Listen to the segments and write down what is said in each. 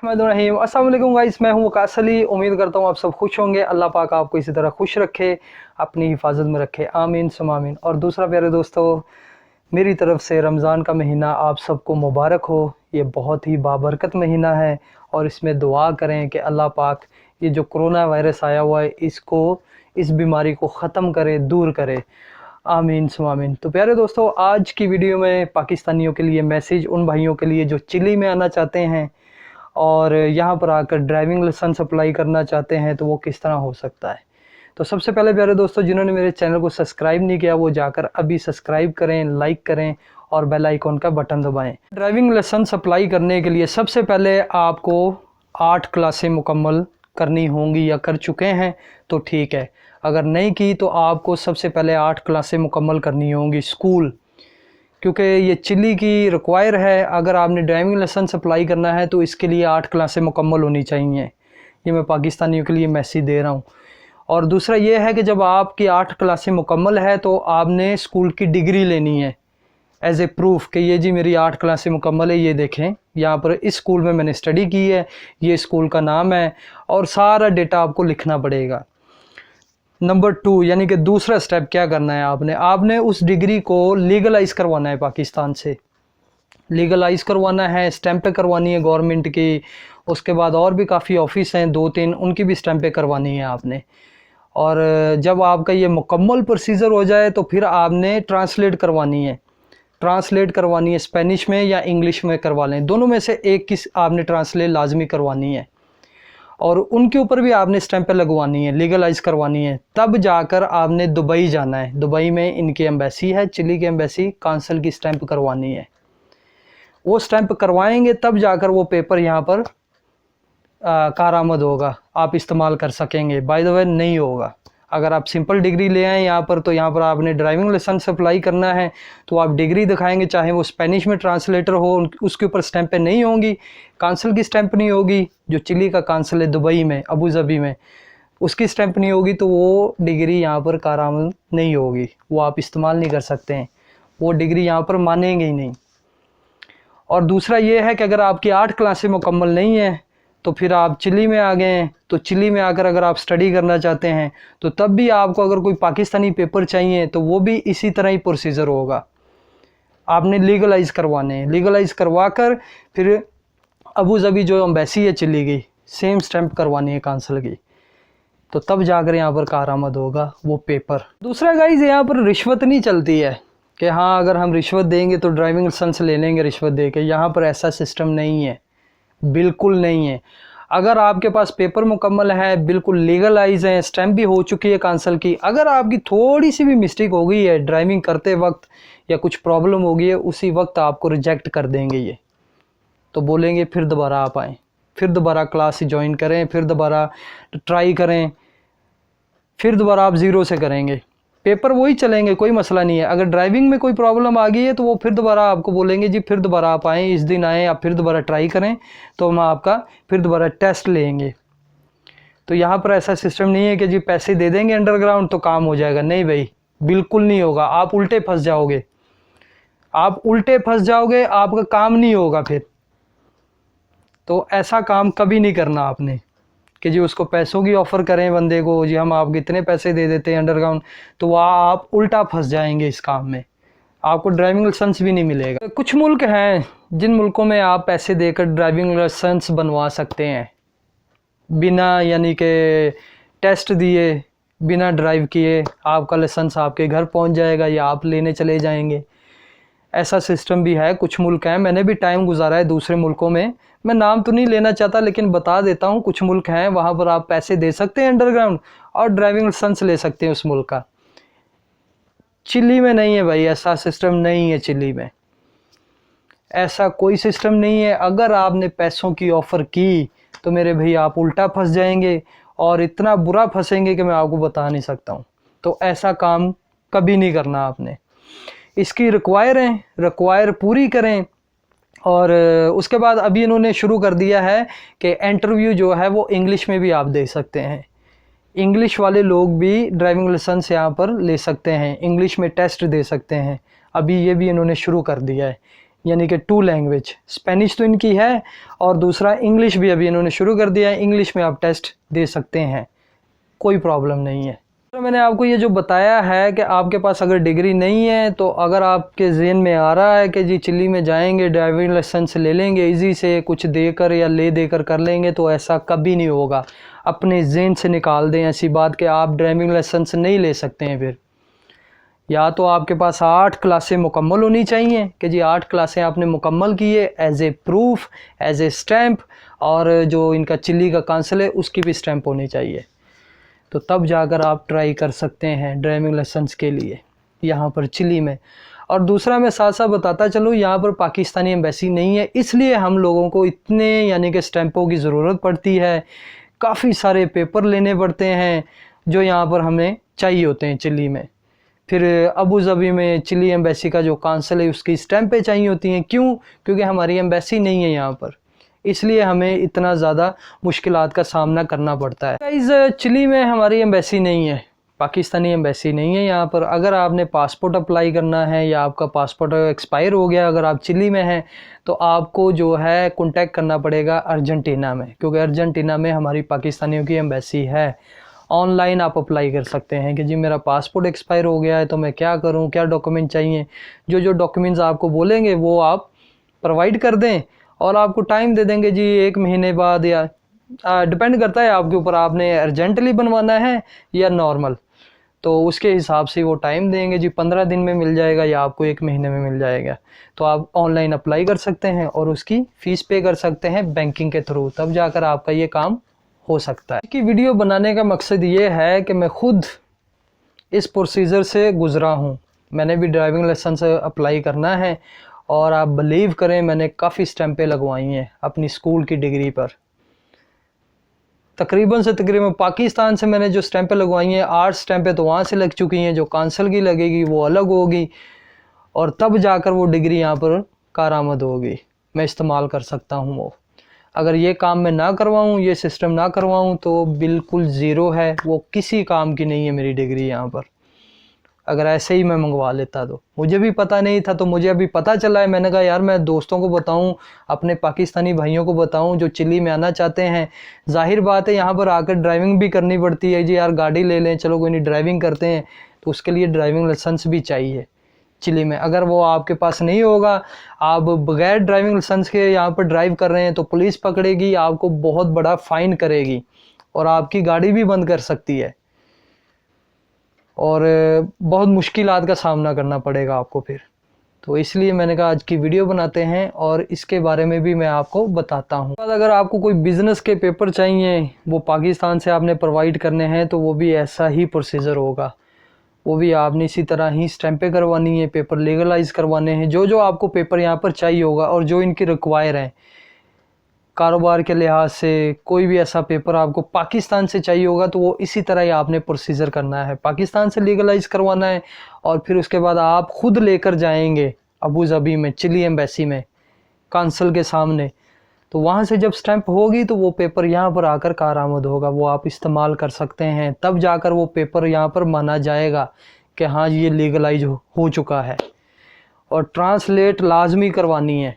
बिस्मिल्लाहिर्रहमानिर्रहीम। अस्सलाम वालेकुम गाइस, मैं हूं वकास अली। उम्मीद करता हूं आप सब खुश होंगे। अल्लाह पाक आपको इसी तरह खुश रखे, अपनी हिफाजत में रखे, आमीन सुम आमीन। और दूसरा प्यारे दोस्तों, मेरी तरफ से रमज़ान का महीना आप सबको मुबारक हो। ये बहुत ही बाबरकत महीना है और इसमें दुआ करें कि अल्लाह पाक ये जो कोरोना वायरस आया हुआ है इसको, इस बीमारी को ख़त्म करे, दूर करे, आमीन सुम आमीन। तो प्यारे दोस्तों, आज की वीडियो में पाकिस्तानियों के लिए मैसेज, उन भाइयों के लिए जो चिली में आना चाहते हैं और यहाँ पर आकर ड्राइविंग लाइसेंस अप्लाई करना चाहते हैं, तो वो किस तरह हो सकता है। तो सबसे पहले प्यारे दोस्तों, जिन्होंने मेरे चैनल को सब्सक्राइब नहीं किया वो जाकर अभी सब्सक्राइब करें, लाइक करें और बेल आइकॉन का बटन दबाएं। ड्राइविंग लाइसेंस अप्लाई करने के लिए सबसे पहले आपको 8 क्लासें मुकम्मल करनी होंगी, या कर चुके हैं तो ठीक है, अगर नहीं की तो आपको सबसे पहले 8 क्लासें मुकम्मल करनी होंगी स्कूल, क्योंकि ये चिली की रिक्वायर है। अगर आपने ड्राइविंग लाइसेंस अप्लाई करना है तो इसके लिए 8 क्लासें मुकम्मल होनी चाहिए। ये मैं पाकिस्तानियों के लिए मैसेज दे रहा हूँ। और दूसरा ये है कि जब आपकी 8 क्लासें मुकम्मल है तो आपने स्कूल की डिग्री लेनी है एज ए प्रूफ कि ये जी मेरी 8 क्लासें मुकम्मल है, ये देखें यहाँ पर इस स्कूल में मैंने स्टडी की है, ये स्कूल का नाम है, और सारा डेटा आपको लिखना पड़ेगा। नंबर 2 यानी कि दूसरा स्टेप क्या करना है, आपने उस डिग्री को लीगलाइज करवाना है, पाकिस्तान से लीगलाइज करवाना है, स्टैंपें करवानी है गवर्नमेंट की। उसके बाद और भी काफ़ी ऑफिस हैं 2-3, उनकी भी स्टैंपें करवानी है आपने। और जब आपका ये मुकम्मल प्रोसीजर हो जाए तो फिर आपने ट्रांसलेट करवानी है स्पेनिश में या इंग्लिश में करवा लें, दोनों में से एक की आपने ट्रांसलेट लाजमी करवानी है। और उनके ऊपर भी आपने स्टैंपें लगवानी है, लीगलाइज करवानी है। तब जाकर आपने दुबई जाना है। दुबई में इनकी एम्बेसी है, चिली की एम्बेसी, काउंसिल की स्टैंप करवानी है। वो स्टैंप करवाएंगे तब जाकर वो पेपर यहाँ पर कारआमद होगा, आप इस्तेमाल कर सकेंगे। बाय द वे नहीं होगा अगर आप सिंपल डिग्री ले आएँ यहाँ पर, तो यहाँ पर आपने ड्राइविंग लाइसेंस अप्लाई करना है तो आप डिग्री दिखाएंगे, चाहे वो स्पेनिश में ट्रांसलेटर हो, उसके ऊपर स्टैंपें नहीं होंगी, काउंसिल की स्टैंप नहीं होगी। जो चिली का काउंसिल है दुबई में, अबू धाबी में, उसकी स्टैंप नहीं होगी, तो वो डिग्री यहाँ पर कारआमद नहीं होगी, वो आप इस्तेमाल नहीं कर सकते हैं, वो डिग्री यहाँ पर मानेंगे ही नहीं। और दूसरा ये है कि अगर आपकी 8 क्लासें मुकम्मल नहीं है तो फिर आप चिली में आ गए हैं, तो चिली में आकर अगर आप स्टडी करना चाहते हैं तो तब भी आपको अगर कोई पाकिस्तानी पेपर चाहिए तो वो भी इसी तरह ही प्रोसीजर होगा। आपने लीगलाइज करवाने हैं, लीगलाइज करवा कर फिर अबू धाबी जो एम्बेसी है चिली की, सेम स्टैंप करवानी है काउंसिल की, तो तब जाकर यहाँ पर कारआमद होगा वो पेपर। दूसरा गाइज, यहाँ पर रिश्वत नहीं चलती है कि हाँ अगर हम रिश्वत देंगे तो ड्राइविंग लाइसेंस ले लेंगे रिश्वत दे के। यहाँ पर ऐसा सिस्टम नहीं है, बिल्कुल नहीं है। अगर आपके पास पेपर मुकम्मल है, बिल्कुल लीगलाइज है, स्टैंप भी हो चुकी है काउंसिल की, अगर आपकी थोड़ी सी भी मिस्टेक हो गई है ड्राइविंग करते वक्त या कुछ प्रॉब्लम हो गई है, उसी वक्त आपको रिजेक्ट कर देंगे ये। तो बोलेंगे फिर दोबारा आप आएँ, फिर दोबारा क्लास ज्वाइन करें, फिर दोबारा ट्राई करें, फिर दोबारा आप ज़ीरो से करेंगे। पेपर वही चलेंगे, कोई मसला नहीं है। अगर ड्राइविंग में कोई प्रॉब्लम आ गई है तो वो फिर दोबारा आपको बोलेंगे जी फिर दोबारा आप आएँ, इस दिन आएँ, आप फिर दोबारा ट्राई करें, तो हम आपका फिर दोबारा टेस्ट लेंगे। तो यहाँ पर ऐसा सिस्टम नहीं है कि जी पैसे दे देंगे अंडरग्राउंड तो काम हो जाएगा। नहीं भाई, बिल्कुल नहीं होगा। आप उल्टे फंस जाओगे, आपका काम नहीं होगा फिर। तो ऐसा काम कभी नहीं करना आपने कि जी उसको पैसों की ऑफ़र करें बंदे को, जी हम आपको इतने पैसे दे देते हैं अंडरग्राउंड, तो वह आप उल्टा फंस जाएंगे इस काम में, आपको ड्राइविंग लाइसेंस भी नहीं मिलेगा। कुछ मुल्क हैं जिन मुल्कों में आप पैसे देकर ड्राइविंग लाइसेंस बनवा सकते हैं, बिना यानी कि टेस्ट दिए, बिना ड्राइव किए आपका लाइसेंस आपके घर पहुंच जाएगा या आप लेने चले जाएंगे। ऐसा सिस्टम भी है, कुछ मुल्क हैं, मैंने भी टाइम गुजारा है दूसरे मुल्कों में। मैं नाम तो नहीं लेना चाहता लेकिन बता देता हूँ, कुछ मुल्क हैं वहाँ पर आप पैसे दे सकते हैं अंडरग्राउंड और ड्राइविंग लाइसेंस ले सकते हैं उस मुल्क का। चिली में नहीं है भाई, ऐसा सिस्टम नहीं है। चिली में ऐसा कोई सिस्टम नहीं है। अगर आपने पैसों की ऑफ़र की तो मेरे भाई आप उल्टा फंस जाएंगे, और इतना बुरा फंसेंगे कि मैं आपको बता नहीं सकता हूँ। तो ऐसा काम कभी नहीं करना आपने। इसकी रिक्वायर पूरी करें। और उसके बाद अभी इन्होंने शुरू कर दिया है कि इंटरव्यू जो है वो इंग्लिश में भी आप दे सकते हैं। इंग्लिश वाले लोग भी ड्राइविंग लाइसेंस यहाँ पर ले सकते हैं, इंग्लिश में टेस्ट दे सकते हैं। अभी ये भी इन्होंने शुरू कर दिया है यानी कि 2 लैंग्वेज, स्पेनिश तो इनकी है और दूसरा इंग्लिश भी अभी इन्होंने शुरू कर दिया है। इंग्लिश में आप टेस्ट दे सकते हैं, कोई प्रॉब्लम नहीं है। तो मैंने आपको ये जो बताया है कि आपके पास अगर डिग्री नहीं है तो अगर आपके ज़हन में आ रहा है कि जी चिली में जाएंगे ड्राइविंग लाइसेंस ले लेंगे इजी से, कुछ देकर या ले देकर कर लेंगे, तो ऐसा कभी नहीं होगा। अपने ज़हन से निकाल दें ऐसी बात कि आप ड्राइविंग लाइसेंस नहीं ले सकते हैं। फिर या तो आपके पास 8 क्लासें मुकम्मल होनी चाहिए कि जी 8 क्लासें आपने मुकम्मल की है as a proof, as a stamp, और जो इनका चिली का काउंसिल है उसकी भी स्टैम्प होनी चाहिए, तो तब जाकर आप ट्राई कर सकते हैं ड्राइविंग लाइसेंस के लिए यहाँ पर चिली में। और दूसरा मैं साथ साथ बताता चलूँ, यहाँ पर पाकिस्तानी एम्बेसी नहीं है, इसलिए हम लोगों को इतने यानी कि स्टैंपों की ज़रूरत पड़ती है। काफ़ी सारे पेपर लेने पड़ते हैं जो यहाँ पर हमें चाहिए होते हैं चिली में। फिर अबू धाबी में चिली एम्बेसी का जो काउंसिल है उसकी स्टैंपें चाहिए होती हैं। क्यों? क्योंकि हमारी एम्बेसी नहीं है यहाँ पर, इसलिए हमें इतना ज़्यादा मुश्किलात का सामना करना पड़ता है। गाइस चिली में हमारी एम्बेसी नहीं है, पाकिस्तानी एम्बेसी नहीं है यहाँ पर। अगर आपने पासपोर्ट अप्लाई करना है या आपका पासपोर्ट एक्सपायर हो गया, अगर आप चिली में हैं तो आपको जो है कॉन्टैक्ट करना पड़ेगा अर्जेंटीना में, क्योंकि अर्जेंटीना में हमारी पाकिस्तानियों की एम्बेसी है। ऑनलाइन आप अप्लाई कर सकते हैं कि जी मेरा पासपोर्ट एक्सपायर हो गया है तो मैं क्या करूं, क्या डॉक्यूमेंट चाहिए। जो डॉक्यूमेंट्स आपको बोलेंगे वो आप प्रोवाइड कर दें और आपको टाइम दे देंगे जी 1 महीने बाद, या डिपेंड करता है आपके ऊपर, आपने अर्जेंटली बनवाना है या नॉर्मल, तो उसके हिसाब से वो टाइम देंगे जी 15 दिन में मिल जाएगा या आपको 1 महीने में मिल जाएगा। तो आप ऑनलाइन अप्लाई कर सकते हैं और उसकी फ़ीस पे कर सकते हैं बैंकिंग के थ्रू, तब जाकर आपका ये काम हो सकता है। कि वीडियो बनाने का मकसद ये है कि मैं ख़ुद इस प्रोसीजर से गुज़रा हूँ, मैंने भी ड्राइविंग लाइसेंस अप्लाई करना है और आप बिलीव करें मैंने काफ़ी स्टैंपें लगवाई हैं अपनी स्कूल की डिग्री पर। तकरीबन पाकिस्तान से मैंने जो स्टैंपें लगवाई हैं 8 स्टैंपें तो वहाँ से लग चुकी हैं, जो काउंसिल की लगेगी वो अलग होगी और तब जाकर वो डिग्री यहाँ पर कारआमद होगी, मैं इस्तेमाल कर सकता हूँ वो। अगर ये काम मैं ना करवाऊँ, ये सिस्टम ना करवाऊँ तो बिल्कुल ज़ीरो है, वो किसी काम की नहीं है मेरी डिग्री यहाँ पर। अगर ऐसे ही मैं मंगवा लेता तो मुझे भी पता नहीं था, तो मुझे अभी पता चला है। मैंने कहा यार मैं दोस्तों को बताऊं, अपने पाकिस्तानी भाइयों को बताऊं जो चिली में आना चाहते हैं। जाहिर बात है यहाँ पर आकर ड्राइविंग भी करनी पड़ती है जी, यार गाड़ी ले लें, चलो कोई नहीं ड्राइविंग करते हैं, तो उसके लिए ड्राइविंग लाइसेंस भी चाहिए चिली में। अगर वो आपके पास नहीं होगा, आप बगैर ड्राइविंग लाइसेंस के यहाँ पर ड्राइव कर रहे हैं तो पुलिस पकड़ेगी, आपको बहुत बड़ा फ़ाइन करेगी और आपकी गाड़ी भी बंद कर सकती है और बहुत मुश्किलात का सामना करना पड़ेगा आपको फिर। तो इसलिए मैंने कहा आज की वीडियो बनाते हैं और इसके बारे में भी मैं आपको बताता हूँ। अगर आपको कोई बिज़नेस के पेपर चाहिए, वो पाकिस्तान से आपने प्रोवाइड करने हैं, तो वो भी ऐसा ही प्रोसीजर होगा, वो भी आपने इसी तरह ही स्टैंपें करवानी है, पेपर लीगलाइज करवाने हैं, जो आपको पेपर यहाँ पर चाहिए होगा और जो इनकी रिक्वायर हैं कारोबार के लिहाज से। कोई भी ऐसा पेपर आपको पाकिस्तान से चाहिए होगा तो वो इसी तरह ही आपने प्रोसीजर करना है, पाकिस्तान से लीगलाइज करवाना है और फिर उसके बाद आप खुद लेकर जाएंगे अबू धाबी में चिली एम्बेसी में काउंसिल के सामने। तो वहाँ से जब स्टैंप होगी तो वो पेपर यहाँ पर आकर कारआमद होगा, वो आप इस्तेमाल कर सकते हैं, तब जाकर वो पेपर यहाँ पर माना जाएगा कि हाँ ये लीगलाइज हो चुका है। और ट्रांसलेट लाजमी करवानी है,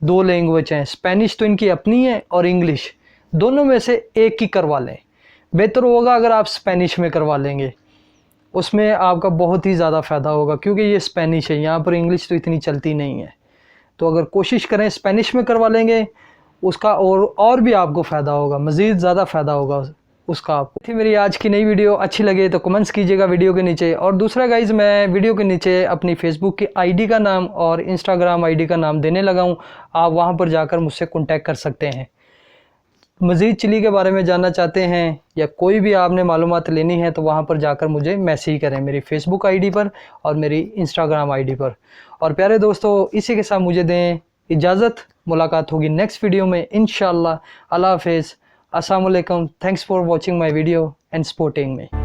2 लैंग्वेज हैं, स्पेनिश तो इनकी अपनी है और इंग्लिश, दोनों में से एक ही करवा लें। बेहतर होगा अगर आप स्पेनिश में करवा लेंगे, उसमें आपका बहुत ही ज़्यादा फ़ायदा होगा, क्योंकि ये स्पेनिश है, यहाँ पर इंग्लिश तो इतनी चलती नहीं है। तो अगर कोशिश करें स्पेनिश में करवा लेंगे उसका और भी आपको फ़ायदा होगा, मज़ीद ज़्यादा फ़ायदा होगा उसका आपको। थी मेरी आज की नई वीडियो, अच्छी लगे तो कमेंट्स कीजिएगा वीडियो के नीचे। और दूसरा गाइज़, मैं वीडियो के नीचे अपनी फेसबुक की आईडी का नाम और इंस्टाग्राम आईडी का नाम देने लगा हूँ, आप वहाँ पर जाकर मुझसे कॉन्टैक्ट कर सकते हैं। मज़ीद चिली के बारे में जानना चाहते हैं या कोई भी आपने मालूमात लेनी है तो वहाँ पर जाकर मुझे मैसेज करें मेरी फेसबुक आईडी पर और मेरी इंस्टाग्राम आईडी पर। और प्यारे दोस्तों, इसी के साथ मुझे दें इजाज़त, मुलाकात होगी नेक्स्ट वीडियो में इंशाअल्लाह। अल्लाह हाफ़िज़, अस्सलाम वालेकुम, thanks for watching my video and supporting me.